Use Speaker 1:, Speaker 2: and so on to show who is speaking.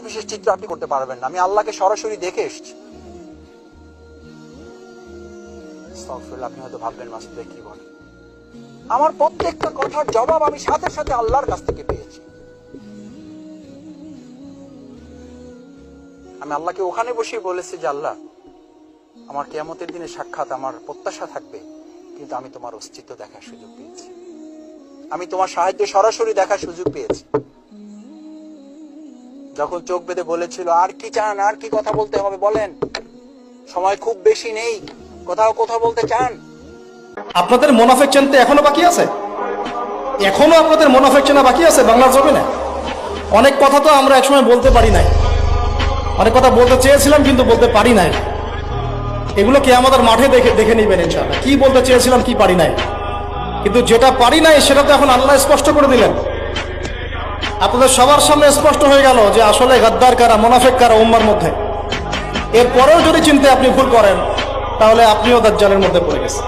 Speaker 1: বিশেষ চিত্র আপনি করতে পারবেন না। আমি আল্লাহকে সরাসরি দেখে এসেছি। আপনি হয়তো ভাববেন মাসুদ ভাই কি বলে, আমার প্রত্যেকটা কথার জবাব আমি সাথে সাথে আল্লাহর কাছ থেকে পেয়েছি। আমি আল্লাহকে ওখানে বসিয়ে বলেছি যে আল্লাহ, আমার কিয়ামতের দিনে সাক্ষাৎ আমার প্রত্যাশা থাকবে, কিন্তু আমি তোমার অস্তিত্ব দেখার সুযোগ পেয়েছি, আমি তোমার সাহায্য সরাসরি দেখার সুযোগ পেয়েছি। যখন চোখ বেঁধে বলেছিল আর কি চান, আর কি কথা বলতে হবে বলেন, সময় খুব বেশি নেই, কোথাও কথা বলতে চান?
Speaker 2: আপনাদের মুনাফিক চিনতে এখনো বাকি আছে, এখনো আপনাদের মুনাফিক চেনা বাকি আছে বাংলার জমিনে। অনেক কথা তো আমরা একসময় বলতে পারি নাই, অনেক কথা বলতে চেয়েছিলাম কিন্তু বলতে পারি নাই। এগুলো কি আমাদের মাঠে দেখে নিবেন ইনশাআল্লাহ, কি বলতে চেয়েছিলাম কি পারি নাই। কিন্তু যেটা পারি নাই সেটা তো এখন আল্লাহ স্পষ্ট করে দিলেন। আপনাদের সবার সামনে স্পষ্ট হয়ে গেল যে আসলে গাদ্দার কারা, মুনাফিক কারা উম্মার মধ্যে। এরপরেও যদি চিনতে আপনি ভুল করেন তাহলে আপনিও দাজ্জালের মধ্যে পড়ে গেছেন।